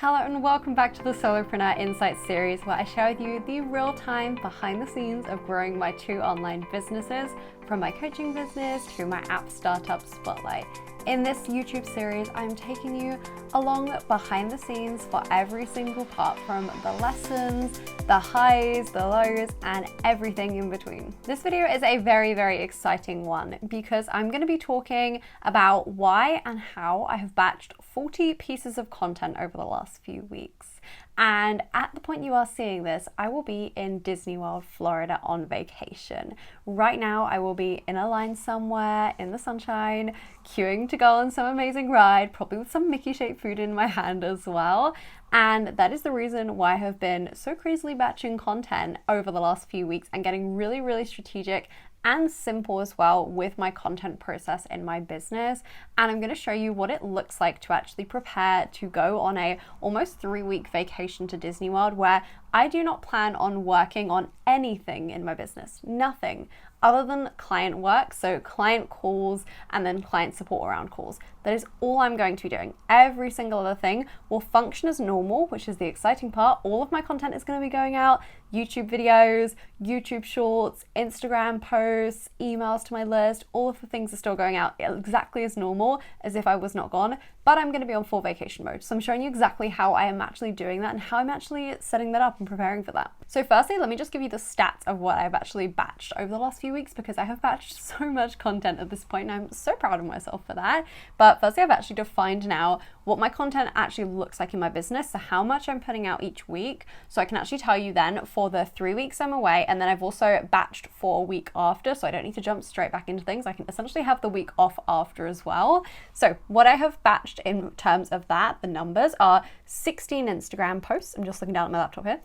Hello and welcome back to the Solopreneur Insights series, where I share with you the real-time behind the scenes of growing my 2 online businesses, from my coaching business to my app startup Spotlight. In this YouTube series, I'm taking you along behind the scenes for every single part, from the lessons, the highs, the lows, and everything in between. This video is a very exciting one because I'm going to be talking about why and how I have batched 40 pieces of content over the last few weeks. And at the point you are seeing this, I will be in Disney World, Florida on vacation. Right now, I will be in a line somewhere in the sunshine, queuing to go on some amazing ride, probably with some Mickey-shaped food in my hand as well. And that is the reason why I have been so crazily batching content over the last few weeks and getting really strategic and simple as well with my content process in my business. And I'm going to show you what it looks like to actually prepare to go on a almost 3-week vacation to Disney World, where I do not plan on working on anything in my business, nothing other than client work, so client calls and then client support around calls. That is all I'm going to be doing. Every single other thing will function as normal, which is the exciting part. All of my content is going to be going out, YouTube videos, YouTube shorts, Instagram posts, emails to my list, all of the things are still going out exactly as normal as if I was not gone, but I'm going to be on full vacation mode. So I'm showing you exactly how I am actually doing that and how I'm actually setting that up and preparing for that. So firstly, let me just give you the stats of what I've actually batched over the last few weeks, because I have batched so much content at this point and I'm so proud of myself for that. But firstly, I've actually defined now what my content actually looks like in my business, so how much I'm putting out each week. So I can actually tell you then for the 3 weeks I'm away, and then I've also batched for a week after, so I don't need to jump straight back into things. I can essentially have the week off after as well. So what I have batched in terms of that, the numbers are 16 Instagram posts. I'm just looking down at my laptop here.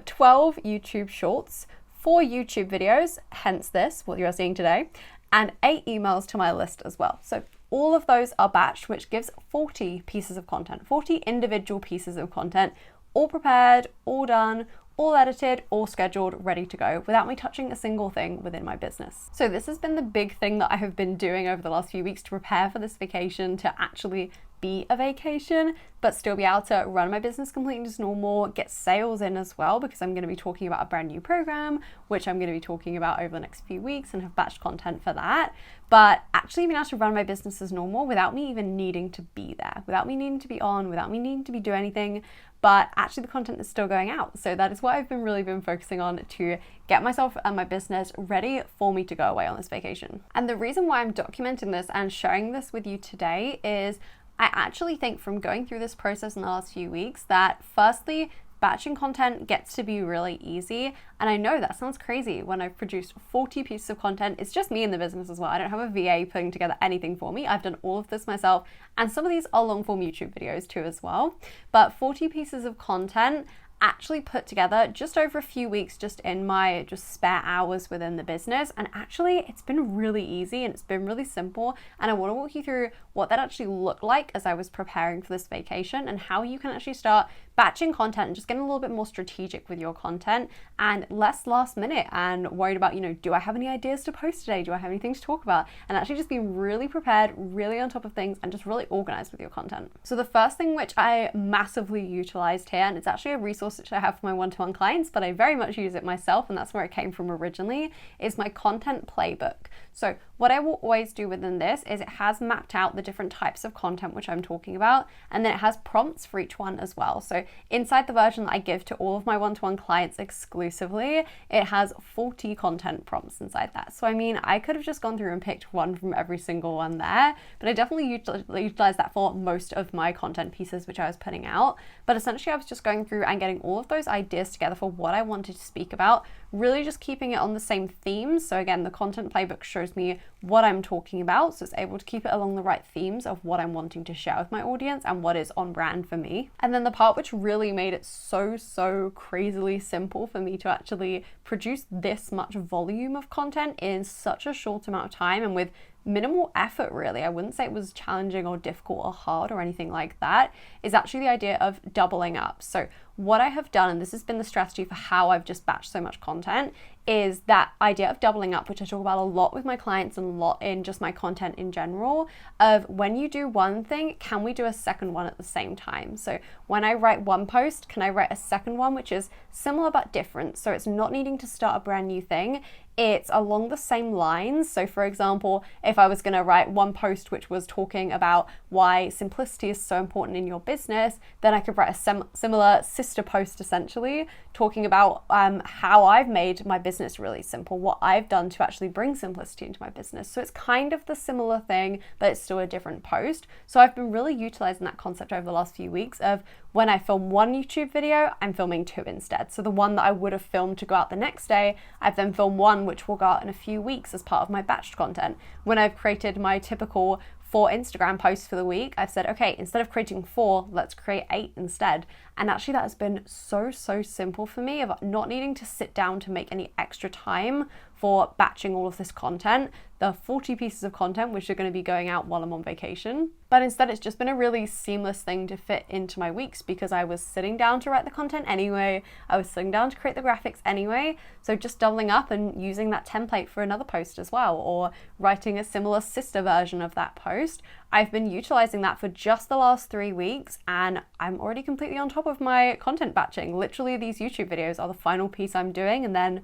12 YouTube shorts, 4 YouTube videos, hence this, what you're seeing today, and 8 emails to my list as well. So all of those are batched, which gives 40 pieces of content, 40 individual pieces of content, all prepared, all done, all edited, all scheduled, ready to go, without me touching a single thing within my business. So this has been the big thing that I have been doing over the last few weeks to prepare for this vacation, to actually be a vacation, but still be able to run my business completely as normal, get sales in as well, because I'm going to be talking about a brand new program, which I'm going to be talking about over the next few weeks and have batched content for that. But actually being able to run my business as normal without me even needing to be there, without me needing to be on, without me needing to be doing anything, but actually the content is still going out. So that is what I've really been focusing on to get myself and my business ready for me to go away on this vacation. And the reason why I'm documenting this and sharing this with you today is I actually think, from going through this process in the last few weeks, that firstly, batching content gets to be really easy. And I know that sounds crazy when I've produced 40 pieces of content. It's just me in the business as well. I don't have a VA putting together anything for me. I've done all of this myself. And some of these are long form YouTube videos too as well. But 40 pieces of content actually put together just over a few weeks, just in my spare hours within the business. And actually it's been really easy and it's been really simple. And I want to walk you through what that actually looked like as I was preparing for this vacation, and how you can actually start batching content and just getting a little bit more strategic with your content and less last minute and worried about, do I have any ideas to post today? Do I have anything to talk about? And actually just being really prepared, really on top of things, and just really organized with your content. So the first thing which I massively utilized here, and it's actually a resource which I have for my one-to-one clients, but I very much use it myself, and that's where it came from originally, is my content playbook. So what I will always do within this is it has mapped out the different types of content which I'm talking about, and then it has prompts for each one as well. So inside the version that I give to all of my one-to-one clients exclusively, it has 40 content prompts inside that. So I mean, I could have just gone through and picked one from every single one there, but I definitely utilized that for most of my content pieces which I was putting out. But essentially I was just going through and getting all of those ideas together for what I wanted to speak about, really just keeping it on the same themes. So again, the content playbook shows me what I'm talking about, so it's able to keep it along the right themes of what I'm wanting to share with my audience and what is on brand for me. And then the part which really made it so crazily simple for me to actually produce this much volume of content in such a short amount of time and with minimal effort, really. I wouldn't say it was challenging or difficult or hard or anything like that, is actually the idea of doubling up. So what I have done, and this has been the strategy for how I've just batched so much content, is that idea of doubling up, which I talk about a lot with my clients and a lot in just my content in general, of when you do one thing, can we do a second one at the same time? So when I write one post, can I write a second one, which is similar but different? So it's not needing to start a brand new thing. It's along the same lines. So for example, if I was going to write one post which was talking about why simplicity is so important in your business, then I could write a similar sister post essentially talking about how I've made my business really simple, what I've done to actually bring simplicity into my business. So it's kind of the similar thing, but it's still a different post. So I've been really utilizing that concept over the last few weeks of when I film one YouTube video, I'm filming two instead. So the one that I would have filmed to go out the next day, I've then filmed one which will go out in a few weeks as part of my batched content. When I've created my typical 4 Instagram posts for the week, I've said, okay, instead of creating 4, let's create 8 instead. And actually that has been so simple for me of not needing to sit down to make any extra time for batching all of this content, the 40 pieces of content which are going to be going out while I'm on vacation. But instead it's just been a really seamless thing to fit into my weeks because I was sitting down to write the content anyway, I was sitting down to create the graphics anyway, so just doubling up and using that template for another post as well, or writing a similar sister version of that post. I've been utilizing that for just the last 3 weeks and I'm already completely on top of my content batching. Literally these YouTube videos are the final piece I'm doing and then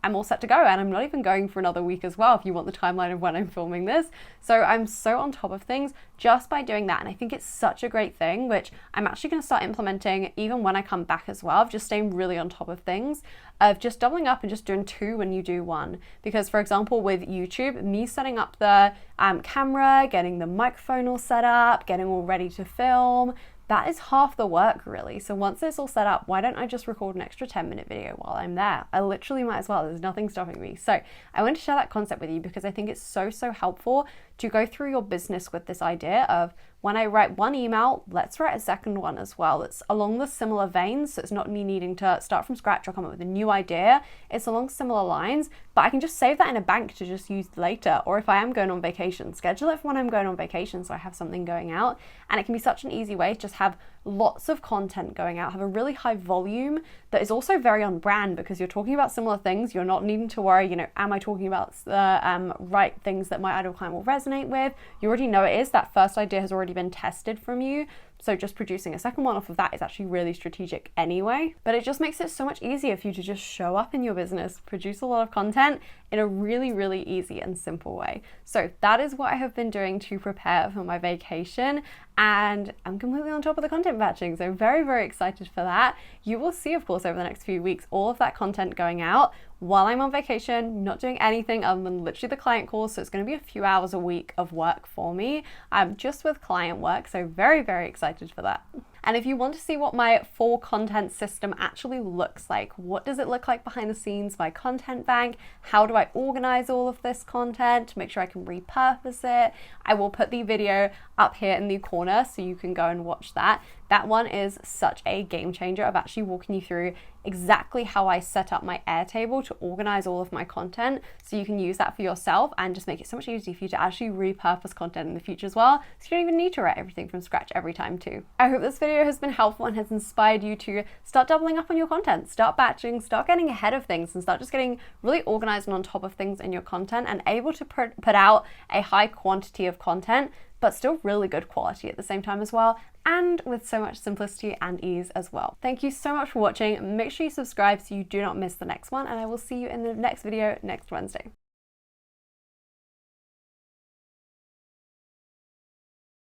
I'm all set to go, and I'm not even going for another week as well if you want the timeline of when I'm filming this. So I'm so on top of things just by doing that, and I think it's such a great thing, which I'm actually going to start implementing even when I come back as well, of just staying really on top of things, of just doubling up and just doing 2 when you do 1. Because for example with YouTube, me setting up the camera, getting the microphone all set up, getting all ready to film, that is half the work really. So once it's all set up, why don't I just record an extra 10-minute video while I'm there? I literally might as well, there's nothing stopping me. So I want to share that concept with you because I think it's so helpful to go through your business with this idea of when I write one email, let's write a second one as well. It's along the similar veins, so it's not me needing to start from scratch or come up with a new idea. It's along similar lines, but I can just save that in a bank to just use later. Or if I am going on vacation, schedule it for when I'm going on vacation so I have something going out. And it can be such an easy way to just have lots of content going out, have a really high volume that is also very on brand because you're talking about similar things. You're not needing to worry, am I talking about the right things that my ideal client will resonate with? You already know it is. That first idea has already been tested from you. So just producing a second one off of that is actually really strategic anyway. But it just makes it so much easier for you to just show up in your business, produce a lot of content in a really easy and simple way. So that is what I have been doing to prepare for my vacation. And I'm completely on top of the content batching. So very excited for that. You will see, of course, over the next few weeks, all of that content going out while I'm on vacation, not doing anything other than literally the client calls. So it's going to be a few hours a week of work for me, just with client work. So very excited for that. And if you want to see what my full content system actually looks like, what does it look like behind the scenes, my content bank, how do I organize all of this content to make sure I can repurpose it, I will put the video up here in the corner so you can go and watch that. That one is such a game changer of actually walking you through exactly how I set up my Airtable to organize all of my content so you can use that for yourself and just make it so much easier for you to actually repurpose content in the future as well, so you don't even need to write everything from scratch every time too. I hope this video has been helpful and has inspired you to start doubling up on your content, start batching, start getting ahead of things and start just getting really organized and on top of things in your content and able to put out a high quantity of content but still really good quality at the same time as well, and with so much simplicity and ease as well. Thank you so much for watching. Make sure you subscribe so you do not miss the next one, and I will see you in the next video next Wednesday.